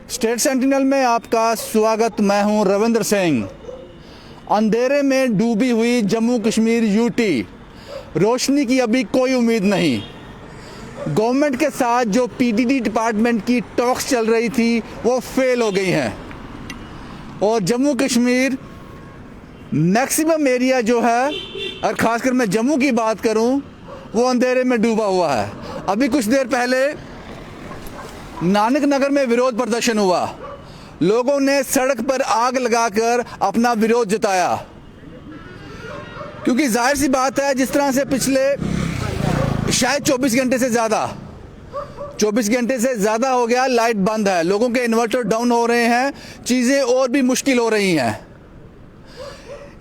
State sentinel में आपका स्वागत। मैं हूं रविंद्र सिंह। अंधेरे में डूबी हुई जम्मू कश्मीर यूटी, रोशनी की अभी कोई उम्मीद नहीं। गवर्नमेंट के साथ जो पीडीडी डिपार्टमेंट की टॉक्स चल रही थी वो फेल हो गई हैं और जम्मू कश्मीर मैक्सिमम एरिया जो है, और ख़ासकर मैं जम्मू की बात करूं, वो अंधेरे में डूबा हुआ है। अभी कुछ देर पहले नानक नगर में विरोध प्रदर्शन हुआ। लोगों ने सड़क पर आग लगाकर अपना विरोध जताया, क्योंकि जाहिर सी बात है, जिस तरह से पिछले शायद 24 घंटे से ज़्यादा हो गया, लाइट बंद है, लोगों के इन्वर्टर डाउन हो रहे हैं, चीज़ें और भी मुश्किल हो रही हैं।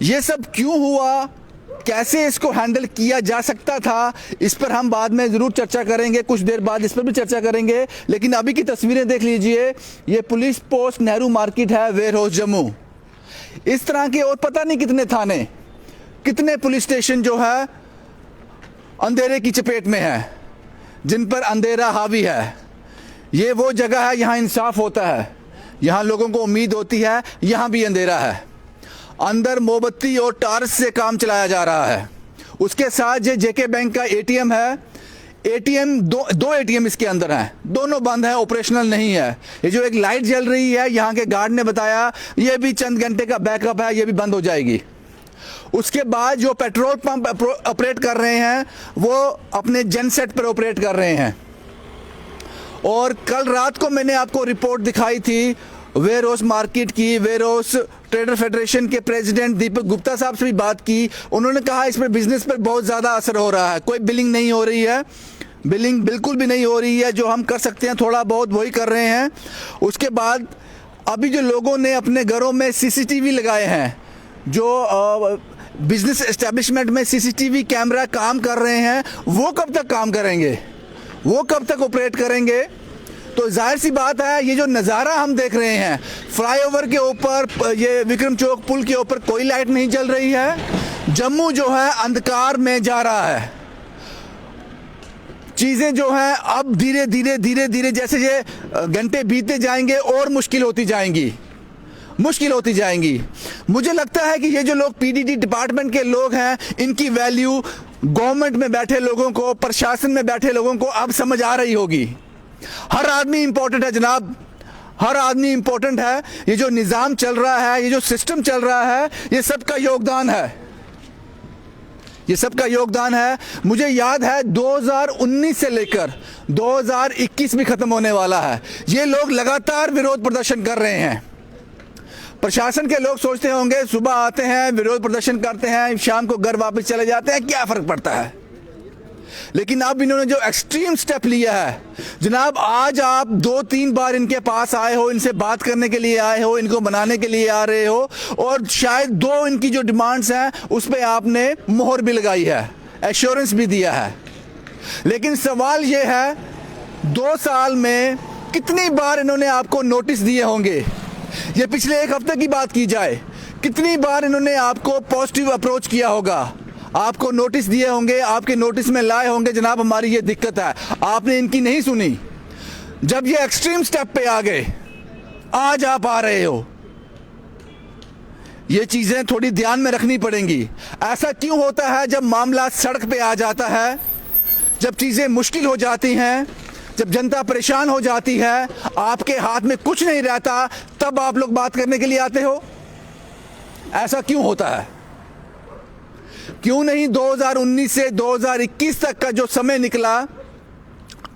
ये सब क्यों हुआ, कैसे इसको हैंडल किया जा सकता था, इस पर हम बाद में ज़रूर चर्चा करेंगे। कुछ देर बाद इस पर भी चर्चा करेंगे। लेकिन अभी की तस्वीरें देख लीजिए। ये पुलिस पोस्ट नेहरू मार्केट है, वेयर हाउस जम्मू। इस तरह के और पता नहीं कितने थाने, कितने पुलिस स्टेशन जो है अंधेरे की चपेट में है, जिन पर अंधेरा हावी है। ये वो जगह है, यहाँ इंसाफ होता है, यहाँ लोगों को उम्मीद होती है। यहाँ भी अंधेरा है, अंदर मोमबत्ती और टार्च से काम चलाया जा रहा है। उसके साथ ये जेके बैंक का एटीएम है। एटीएम दो एटीएम इसके अंदर हैं, दोनों बंद हैं, ऑपरेशनल नहीं है। ये जो एक लाइट जल रही है, यहाँ के गार्ड ने बताया, ये भी चंद घंटे का बैकअप है, ये भी बंद हो जाएगी। उसके बाद जो पेट्रोल पंप ऑपरेट कर रहे हैं वो अपने जनसेट पर ऑपरेट कर रहे हैं। और कल रात को मैंने आपको रिपोर्ट दिखाई थी वेयर हाउस मार्केट की। वेयर हाउस ट्रेडर फेडरेशन के प्रेसिडेंट दीपक गुप्ता साहब से भी बात की। उन्होंने कहा इस पर बिजनेस पर बहुत ज़्यादा असर हो रहा है। कोई बिलिंग नहीं हो रही है, बिलिंग बिल्कुल भी नहीं हो रही है। जो हम कर सकते हैं थोड़ा बहुत वही कर रहे हैं। उसके बाद अभी जो लोगों ने अपने घरों में सीसीटीवी लगाए हैं, जो बिजनेस एस्टेब्लिशमेंट में सीसीटीवी कैमरा काम कर रहे हैं, वो कब तक काम करेंगे, वो कब तक ऑपरेट करेंगे? तो जाहिर सी बात है, ये जो नज़ारा हम देख रहे हैं, फ्लाईओवर के ऊपर, ये विक्रम चौक पुल के ऊपर कोई लाइट नहीं जल रही है। जम्मू जो है अंधकार में जा रहा है। चीज़ें जो हैं अब धीरे धीरे जैसे ये घंटे बीतते जाएंगे और मुश्किल होती जाएंगी। मुझे लगता है कि ये जो लोग पीडीडी डिपार्टमेंट के लोग हैं, इनकी वैल्यू गवर्नमेंट में बैठे लोगों को, प्रशासन में बैठे लोगों को अब समझ आ रही होगी। हर आदमी इंपॉर्टेंट है जनाब, हर आदमी इंपॉर्टेंट है। ये जो निज़ाम चल रहा है, ये जो सिस्टम चल रहा है, ये सबका योगदान है। मुझे याद है 2019 से लेकर 2021 भी खत्म होने वाला है। ये लोग लगातार विरोध प्रदर्शन कर रहे हैं। प्रशासन के लोग सोचते होंगे सुबह आते हैं, विरोध प्रदर्शन करते हैं, शाम को घर वापस चले जाते हैं, क्या फ़र्क पड़ता है। लेकिन अब इन्होंने जो एक्सट्रीम स्टेप लिया है जनाब, आज आप 2-3 बार इनके पास आए हो, इनसे बात करने के लिए आए हो, इनको बनाने के लिए आ रहे हो, और शायद 2 इनकी जो डिमांड्स हैं उस पर आपने मोहर भी लगाई है, एश्योरेंस भी दिया है। लेकिन सवाल ये है, 2 साल में कितनी बार इन्होंने आपको नोटिस दिए होंगे? ये पिछले 1 हफ्ते की बात की जाए, कितनी बार इन्होंने आपको पॉजिटिव अप्रोच किया होगा, आपको नोटिस दिए होंगे, आपके नोटिस में लाए होंगे जनाब हमारी ये दिक्कत है, आपने इनकी नहीं सुनी। जब ये एक्सट्रीम स्टेप पे आ गए, आज आप आ रहे हो। ये चीज़ें थोड़ी ध्यान में रखनी पड़ेंगी। ऐसा क्यों होता है जब मामला सड़क पे आ जाता है, जब चीज़ें मुश्किल हो जाती हैं, जब जनता परेशान हो जाती है, आपके हाथ में कुछ नहीं रहता, तब आप लोग बात करने के लिए आते हो? ऐसा क्यों होता है? क्यों नहीं 2019 से 2021 तक का जो समय निकला,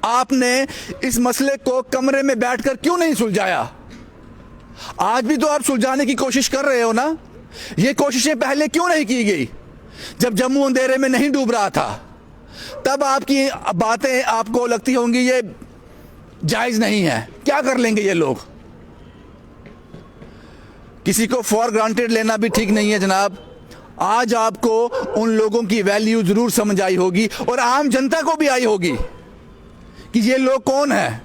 आपने इस मसले को कमरे में बैठकर क्यों नहीं सुलझाया? आज भी तो आप सुलझाने की कोशिश कर रहे हो ना। ये कोशिशें पहले क्यों नहीं की गई? जब जम्मू अंधेरे में नहीं डूब रहा था, तब आपकी बातें आपको लगती होंगी ये जायज़ नहीं है। क्या कर लेंगे ये लोग? किसी को फॉर ग्रांटेड लेना भी ठीक नहीं है जनाब। आज आपको उन लोगों की वैल्यू जरूर समझ आई होगी, और आम जनता को भी आई होगी कि ये लोग कौन हैं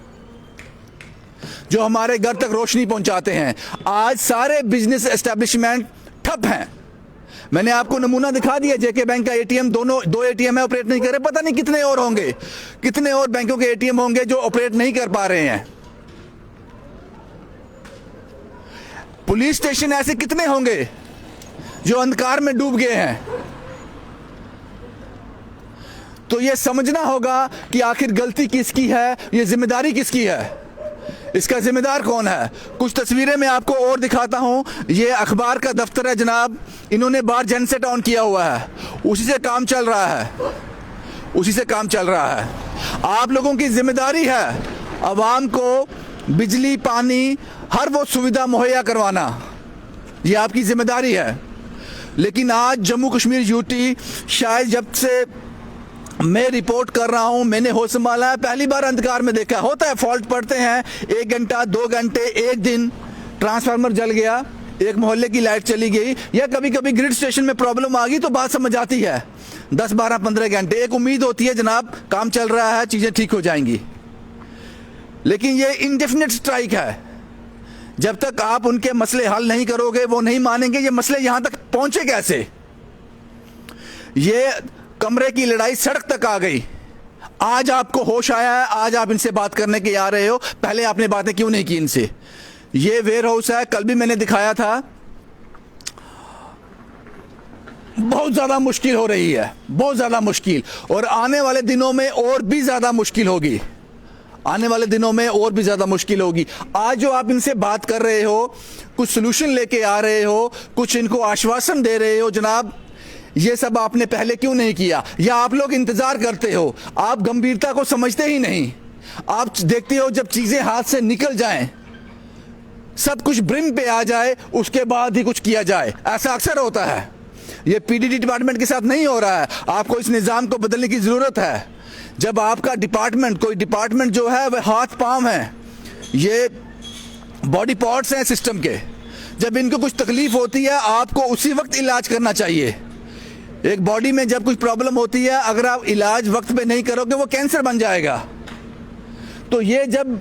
जो हमारे घर तक रोशनी पहुंचाते हैं। आज सारे बिजनेस एस्टेब्लिशमेंट ठप हैं। मैंने आपको नमूना दिखा दिया, जेके बैंक का एटीएम, दो एटीएम है, ऑपरेट नहीं कर रहे। पता नहीं कितने और होंगे, कितने और बैंकों के एटीएम होंगे जो ऑपरेट नहीं कर पा रहे हैं। पुलिस स्टेशन ऐसे कितने होंगे जो अंधकार में डूब गए हैं? तो ये समझना होगा कि आखिर गलती किसकी है, ये जिम्मेदारी किसकी है, इसका जिम्मेदार कौन है। कुछ तस्वीरें मैं आपको और दिखाता हूं। ये अखबार का दफ्तर है जनाब, इन्होंने बाहर जनसेट ऑन किया हुआ है, उसी से काम चल रहा है, उसी से काम चल रहा है। आप लोगों की जिम्मेदारी है अवाम को बिजली, पानी, हर वो सुविधा मुहैया करवाना, ये आपकी जिम्मेदारी है। लेकिन आज जम्मू कश्मीर यूटी, शायद जब से मैं रिपोर्ट कर रहा हूं, मैंने होश संभाला है, पहली बार अंधकार में देखा। होता है, फॉल्ट पड़ते हैं, 1 घंटा 2 घंटे, एक दिन ट्रांसफार्मर जल गया, एक मोहल्ले की लाइट चली गई, या कभी कभी ग्रिड स्टेशन में प्रॉब्लम आ गई, तो बात समझ आती है। 10, 12, 15 घंटे एक उम्मीद होती है जनाब काम चल रहा है, चीजें ठीक हो जाएंगी। लेकिन ये इनडेफिनेट स्ट्राइक है। जब तक आप उनके मसले हल नहीं करोगे, वो नहीं मानेंगे। ये मसले यहां तक पहुंचे कैसे? ये कमरे की लड़ाई सड़क तक आ गई। आज आपको होश आया है, आज आप इनसे बात करने के आ रहे हो, पहले आपने बातें क्यों नहीं की इनसे? ये वेयर हाउस है, कल भी मैंने दिखाया था, बहुत ज्यादा मुश्किल हो रही है, बहुत ज्यादा मुश्किल, और आने वाले दिनों में और भी ज्यादा मुश्किल होगी, आने वाले दिनों में और भी ज्यादा मुश्किल होगी। आज जो आप इनसे बात कर रहे हो, कुछ सोल्यूशन लेके आ रहे हो, कुछ इनको आश्वासन दे रहे हो, जनाब ये सब आपने पहले क्यों नहीं किया? या आप लोग इंतजार करते हो? आप गंभीरता को समझते ही नहीं। आप देखते हो जब चीजें हाथ से निकल जाएं, सब कुछ ब्रिम पे आ जाए, उसके बाद ही कुछ किया जाए। ऐसा अक्सर होता है। ये पीडीडी डिपार्टमेंट के साथ नहीं हो रहा है। आपको इस निजाम को बदलने की जरूरत है। जब आपका डिपार्टमेंट, कोई डिपार्टमेंट जो है वह हाथ पांव है, ये बॉडी पार्ट्स हैं सिस्टम के, जब इनको कुछ तकलीफ होती है आपको उसी वक्त इलाज करना चाहिए। एक बॉडी में जब कुछ प्रॉब्लम होती है, अगर आप इलाज वक्त पे नहीं करोगे वो कैंसर बन जाएगा। तो ये जब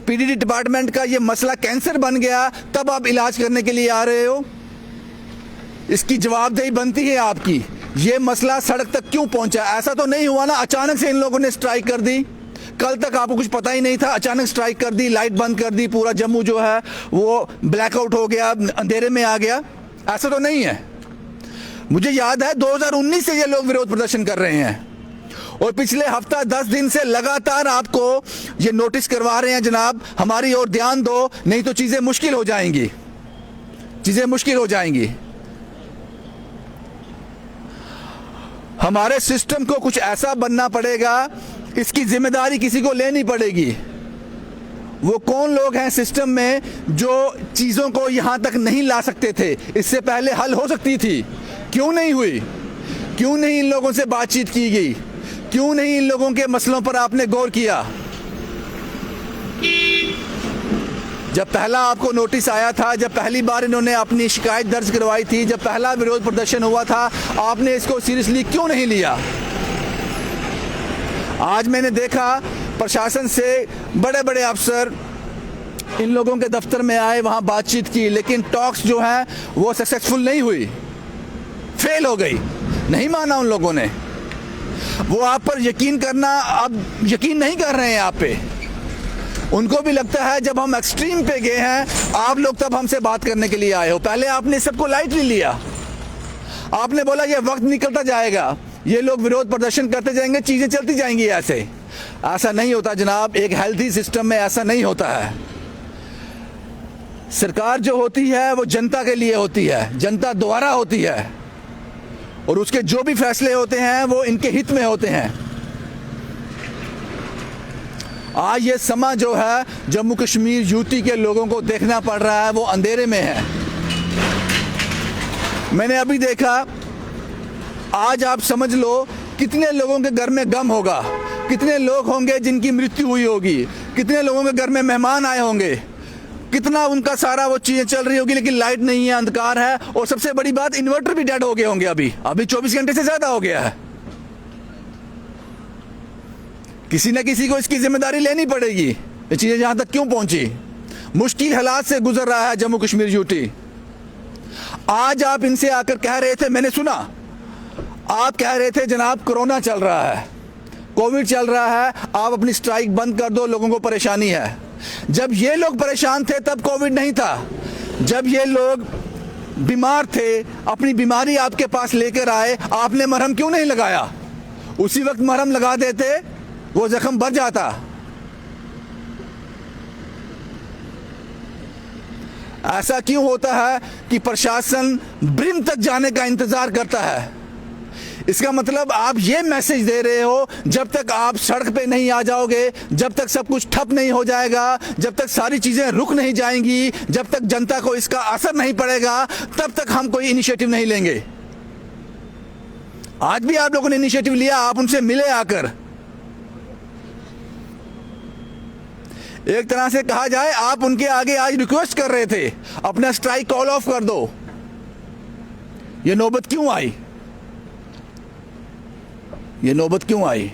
पीडीडी डिपार्टमेंट का ये मसला कैंसर बन गया, तब आप इलाज करने के लिए आ रहे हो। इसकी जवाबदेही बनती है आपकी। ये मसला सड़क तक क्यों पहुंचा? ऐसा तो नहीं हुआ ना अचानक से इन लोगों ने स्ट्राइक कर दी, कल तक आपको कुछ पता ही नहीं था, अचानक स्ट्राइक कर दी, लाइट बंद कर दी, पूरा जम्मू जो है वो ब्लैकआउट हो गया, अंधेरे में आ गया। ऐसा तो नहीं है। मुझे याद है 2019 से ये लोग विरोध प्रदर्शन कर रहे हैं, और पिछले हफ्ता 10 दिन से लगातार आपको ये नोटिस करवा रहे हैं, जनाब हमारी ओर ध्यान दो, नहीं तो चीजें मुश्किल हो जाएंगी, चीजें मुश्किल हो जाएंगी। हमारे सिस्टम को कुछ ऐसा बनना पड़ेगा, इसकी जिम्मेदारी किसी को लेनी पड़ेगी। वो कौन लोग हैं सिस्टम में जो चीजों को यहां तक नहीं ला सकते थे? इससे पहले हल हो सकती थी, क्यों नहीं हुई? क्यों नहीं इन लोगों से बातचीत की गई? क्यों नहीं इन लोगों के मसलों पर आपने गौर किया? जब पहला आपको नोटिस आया था, जब पहली बार इन्होंने अपनी शिकायत दर्ज करवाई थी, जब पहला विरोध प्रदर्शन हुआ था, आपने इसको सीरियसली क्यों नहीं लिया? आज मैंने देखा प्रशासन से बड़े बड़े अफसर इन लोगों के दफ्तर में आए, वहां बातचीत की, लेकिन टॉक्स जो है वो सक्सेसफुल नहीं हुई, फेल हो गई। नहीं माना उन लोगों ने। वो आप पर यकीन करना, अब यकीन नहीं कर रहे हैं आप पे। उनको भी लगता है जब हम एक्सट्रीम पे गए हैं, आप लोग तब हमसे बात करने के लिए आए हो। पहले आपने सबको लाइटली लिया, आपने बोला ये वक्त निकलता जाएगा, ये लोग विरोध प्रदर्शन करते जाएंगे, चीजें चलती जाएंगी। ऐसा नहीं होता जनाब, एक हेल्थी सिस्टम में ऐसा नहीं होता है। सरकार जो होती है वो जनता के लिए होती है, जनता द्वारा होती है, और उसके जो भी फैसले होते हैं वो इनके हित में होते हैं। आज ये समा जो है जम्मू कश्मीर यूटी के लोगों को देखना पड़ रहा है, वो अंधेरे में है। मैंने अभी देखा, आज आप समझ लो कितने लोगों के घर में गम होगा, कितने लोग होंगे जिनकी मृत्यु हुई होगी, कितने लोगों के घर में मेहमान आए होंगे, कितना उनका सारा वो चीजें चल रही होगी, लेकिन लाइट नहीं है, अंधकार है, और सबसे बड़ी बात इन्वर्टर भी डेड हो गए होंगे। अभी 24 घंटे से ज्यादा हो गया है। किसी न किसी को इसकी जिम्मेदारी लेनी पड़ेगी। ये चीजें यहां तक क्यों पहुंची? मुश्किल हालात से गुजर रहा है जम्मू कश्मीर यूटी। आज आप इनसे आकर कह रहे थे, मैंने सुना, आप कह रहे थे जनाब कोरोना चल रहा है, कोविड चल रहा है, आप अपनी स्ट्राइक बंद कर दो, लोगों को परेशानी है। जब ये लोग परेशान थे तब कोविड नहीं था। जब ये लोग बीमार थे, अपनी बीमारी आपके पास लेकर आए, आपने मरहम क्यों नहीं लगाया? उसी वक्त मरहम लगा देते, वो जख्म भर जाता। ऐसा क्यों होता है कि प्रशासन ब्रिम तक जाने का इंतजार करता है? इसका मतलब आप ये मैसेज दे रहे हो, जब तक आप सड़क पे नहीं आ जाओगे, जब तक सब कुछ ठप नहीं हो जाएगा, जब तक सारी चीजें रुक नहीं जाएंगी, जब तक जनता को इसका असर नहीं पड़ेगा, तब तक हम कोई इनिशिएटिव नहीं लेंगे। आज भी आप लोगों ने इनिशिएटिव लिया, आप उनसे मिले आकर। एक तरह से कहा जाए, आप उनके आगे आज रिक्वेस्ट कर रहे थे, अपना स्ट्राइक कॉल ऑफ कर दो। ये नौबत क्यों आई? ये नौबत क्यों आई?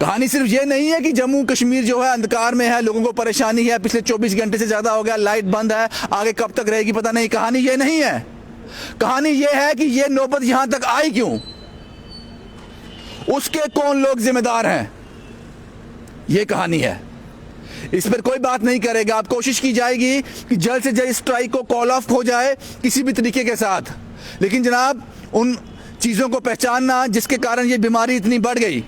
कहानी सिर्फ ये नहीं है कि जम्मू कश्मीर जो है अंधकार में है, लोगों को परेशानी है, पिछले 24 घंटे से ज्यादा हो गया, लाइट बंद है, आगे कब तक रहेगी पता नहीं। कहानी ये नहीं है। कहानी ये है कि ये नौबत यहां तक आई क्यों, उसके कौन लोग जिम्मेदार हैं, ये कहानी है। इस पर कोई बात नहीं करेगा। अब कोशिश की जाएगी कि जल्द से जल्द स्ट्राइक को कॉल ऑफ हो जाए किसी भी तरीके के साथ। लेकिन जनाब, उन चीज़ों को पहचानना जिसके कारण ये बीमारी इतनी बढ़ गई।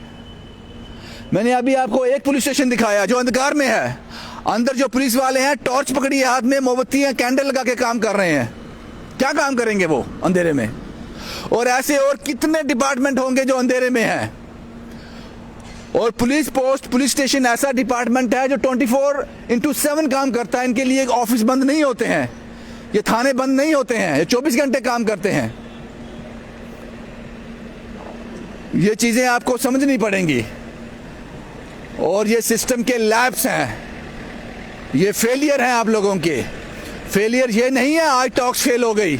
मैंने अभी आपको एक पुलिस स्टेशन दिखाया जो अंधकार में है। अंदर जो पुलिस वाले हैं, टॉर्च पकड़ी है हाथ में, मोमबत्तियां कैंडल लगा के काम कर रहे हैं। क्या काम करेंगे वो अंधेरे में? और ऐसे और कितने डिपार्टमेंट होंगे जो अंधेरे में हैं। और पुलिस पोस्ट, पुलिस स्टेशन ऐसा डिपार्टमेंट है जो 24/7 काम करता है। इनके लिए ऑफिस बंद नहीं होते हैं, ये थाने बंद नहीं होते हैं, ये 24 घंटे काम करते हैं। ये चीज़ें आपको समझनी पड़ेंगी। और ये सिस्टम के लैप्स हैं, ये फेलियर हैं आप लोगों के। फेलियर ये नहीं है आज टॉक्स फेल हो गई,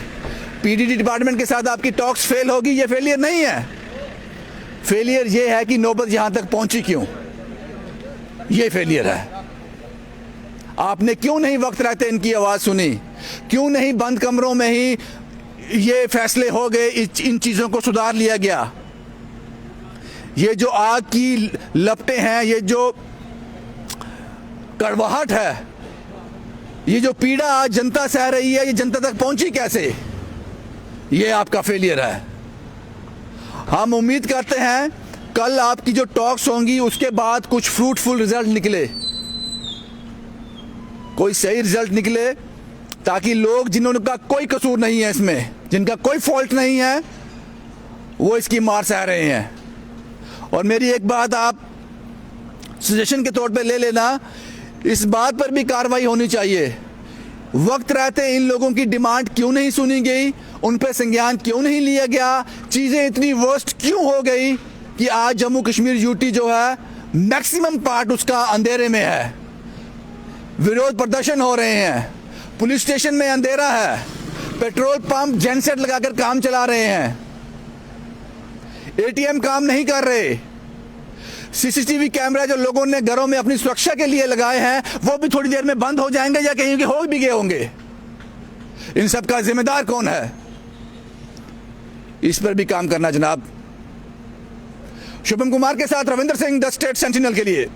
पीडीडी डिपार्टमेंट के साथ आपकी टॉक्स फेल होगी, ये फेलियर नहीं है। फेलियर ये है कि नौबत यहां तक पहुंची क्यों, ये फेलियर है। आपने क्यों नहीं वक्त रहते इनकी आवाज़ सुनी? क्यों नहीं बंद कमरों में ही ये फैसले हो गए, इन चीज़ों को सुधार लिया गया? ये जो आग की लपटें हैं, ये जो कड़वाहट है, ये जो पीड़ा आज जनता सह रही है, ये जनता तक पहुंची कैसे? ये आपका फेलियर है। हम उम्मीद करते हैं कल आपकी जो टॉक्स होंगी उसके बाद कुछ फ्रूटफुल रिजल्ट निकले, कोई सही रिजल्ट निकले, ताकि लोग जिन्होंने कोई कसूर नहीं है इसमें, जिनका कोई फॉल्ट नहीं है, वो इसकी मार सह रहे हैं। और मेरी एक बात आप सजेशन के तौर पे ले लेना, इस बात पर भी कार्रवाई होनी चाहिए। वक्त रहते इन लोगों की डिमांड क्यों नहीं सुनी गई, उन पर संज्ञान क्यों नहीं लिया गया? चीज़ें इतनी वर्स्ट क्यों हो गई कि आज जम्मू कश्मीर यूटी जो है मैक्सिमम पार्ट उसका अंधेरे में है। विरोध प्रदर्शन हो रहे हैं, पुलिस स्टेशन में अंधेरा है, पेट्रोल पंप जेनसेट लगाकर काम चला रहे हैं, एटीएम काम नहीं कर रहे, सीसीटीवी कैमरा जो लोगों ने घरों में अपनी सुरक्षा के लिए लगाए हैं वो भी थोड़ी देर में बंद हो जाएंगे या कहीं हो भी गए होंगे। इन सब का जिम्मेदार कौन है? इस पर भी काम करना जनाब। शुभम कुमार के साथ Ravindra Singh, the state sentinel के लिए।